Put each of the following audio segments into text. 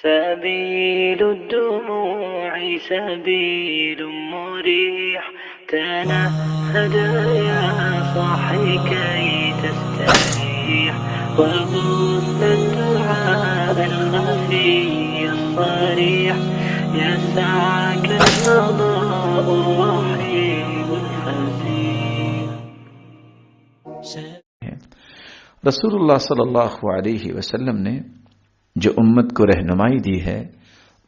سبيل الدموع سبيل مريح تنهد يا صاحي كي تستريح وبث الدعاء الخفي الصريح يسعك الفضاء الرحيم الفسيح. رسول اللہ صلی اللہ علیہ وسلم نے جو امت کو رہنمائی دی ہے،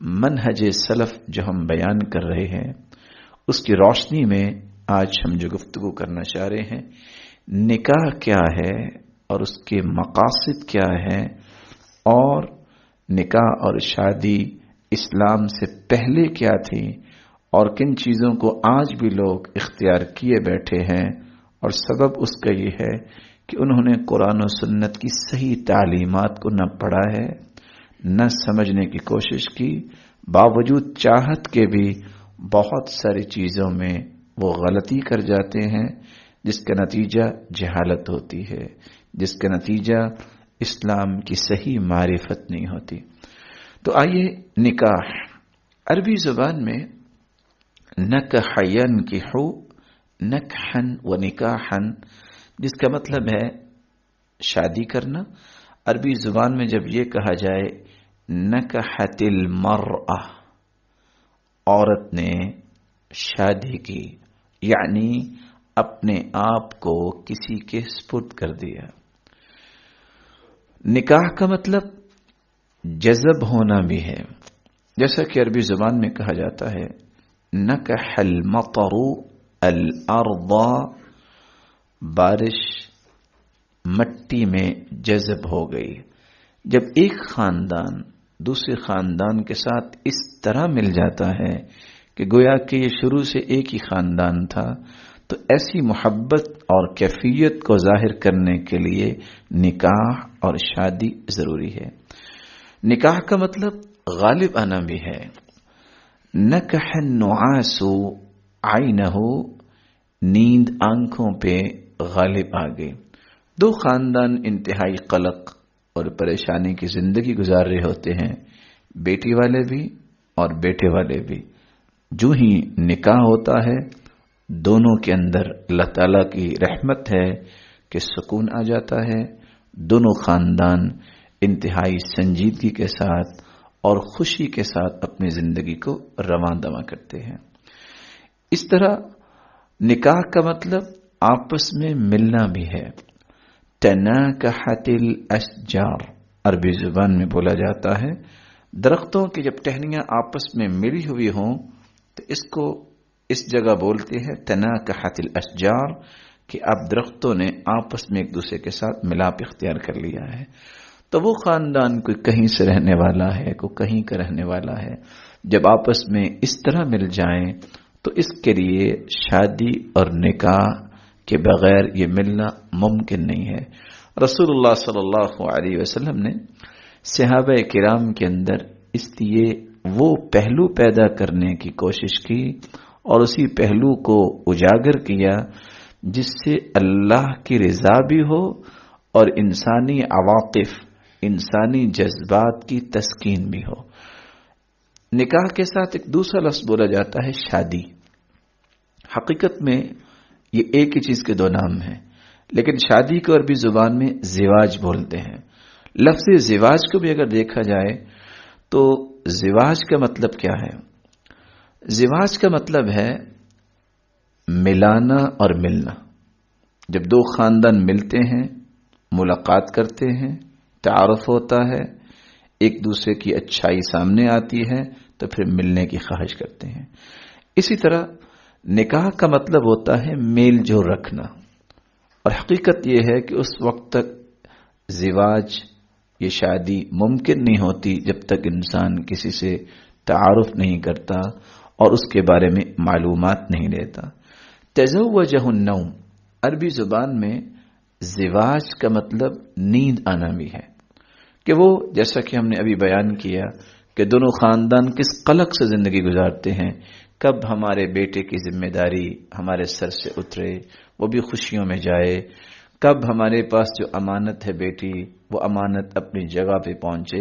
منہج سلف جو ہم بیان کر رہے ہیں، اس کی روشنی میں آج ہم جو گفتگو کرنا چاہ رہے ہیں، نکاح کیا ہے اور اس کے مقاصد کیا ہیں، اور نکاح اور شادی اسلام سے پہلے کیا تھی اور کن چیزوں کو آج بھی لوگ اختیار کیے بیٹھے ہیں، اور سبب اس کا یہ ہے کہ انہوں نے قرآن و سنت کی صحیح تعلیمات کو نہ پڑھا ہے، نہ سمجھنے کی کوشش کی، باوجود چاہت کے بھی بہت ساری چیزوں میں وہ غلطی کر جاتے ہیں، جس کا نتیجہ جہالت ہوتی ہے، جس کا نتیجہ اسلام کی صحیح معرفت نہیں ہوتی۔ تو آئیے، نکاح عربی زبان میں نکح ینکحو، نکحن و نکاحن، جس کا مطلب ہے شادی کرنا۔ عربی زبان میں جب یہ کہا جائے نکحت المرأہ، عورت نے شادی کی، یعنی اپنے آپ کو کسی کے سپرد کر دیا۔ نکاح کا مطلب جذب ہونا بھی ہے، جیسا کہ عربی زبان میں کہا جاتا ہے نکح المطر الارض، بارش مٹی میں جذب ہو گئی۔ جب ایک خاندان دوسرے خاندان کے ساتھ اس طرح مل جاتا ہے کہ گویا کہ یہ شروع سے ایک ہی خاندان تھا، تو ایسی محبت اور کیفیت کو ظاہر کرنے کے لیے نکاح اور شادی ضروری ہے۔ نکاح کا مطلب غالب آنا بھی ہے۔ نکح النعاس عینہ، نیند آنکھوں پہ غالب آ گئی۔ دو خاندان انتہائی قلق اور پریشانی کی زندگی گزار رہے ہوتے ہیں، بیٹی والے بھی اور بیٹے والے بھی۔ جو ہی نکاح ہوتا ہے، دونوں کے اندر اللہ تعالیٰ کی رحمت ہے کہ سکون آ جاتا ہے، دونوں خاندان انتہائی سنجیدگی کے ساتھ اور خوشی کے ساتھ اپنی زندگی کو رواں دواں کرتے ہیں۔ اس طرح نکاح کا مطلب آپس میں ملنا بھی ہے۔ تناکحت الاشجار، عربی زبان میں بولا جاتا ہے درختوں کی جب ٹہنیاں آپس میں ملی ہوئی ہوں تو اس کو اس جگہ بولتے ہیں تناکحت الاشجار، کہ اب درختوں نے آپس میں ایک دوسرے کے ساتھ ملاپ اختیار کر لیا ہے۔ تو وہ خاندان کوئی کہیں سے رہنے والا ہے، کوئی کہیں کا رہنے والا ہے، جب آپس میں اس طرح مل جائیں تو اس کے لیے شادی اور نکاح کے بغیر یہ ملنا ممکن نہیں ہے۔ رسول اللہ صلی اللہ علیہ وسلم نے صحابہ کرام کے اندر اس لیے وہ پہلو پیدا کرنے کی کوشش کی اور اسی پہلو کو اجاگر کیا جس سے اللہ کی رضا بھی ہو اور انسانی عواطف، انسانی جذبات کی تسکین بھی ہو۔ نکاح کے ساتھ ایک دوسرا لفظ بولا جاتا ہے شادی۔ حقیقت میں یہ ایک ہی چیز کے دو نام ہیں، لیکن شادی کو عربی زبان میں زواج بولتے ہیں۔ لفظ زواج کو بھی اگر دیکھا جائے تو زواج کا مطلب کیا ہے؟ زواج کا مطلب ہے ملانا اور ملنا۔ جب دو خاندان ملتے ہیں، ملاقات کرتے ہیں، تعارف ہوتا ہے، ایک دوسرے کی اچھائی سامنے آتی ہے تو پھر ملنے کی خواہش کرتے ہیں۔ اسی طرح نکاح کا مطلب ہوتا ہے میل جول رکھنا، اور حقیقت یہ ہے کہ اس وقت تک زواج، یہ شادی ممکن نہیں ہوتی جب تک انسان کسی سے تعارف نہیں کرتا اور اس کے بارے میں معلومات نہیں لیتا۔ تزوجہ النوم، عربی زبان میں زواج کا مطلب نیند آنا بھی ہے، کہ وہ جیسا کہ ہم نے ابھی بیان کیا کہ دونوں خاندان کس قلق سے زندگی گزارتے ہیں، کب ہمارے بیٹے کی ذمہ داری ہمارے سر سے اترے، وہ بھی خوشیوں میں جائے، کب ہمارے پاس جو امانت ہے بیٹی، وہ امانت اپنی جگہ پہ پہنچے۔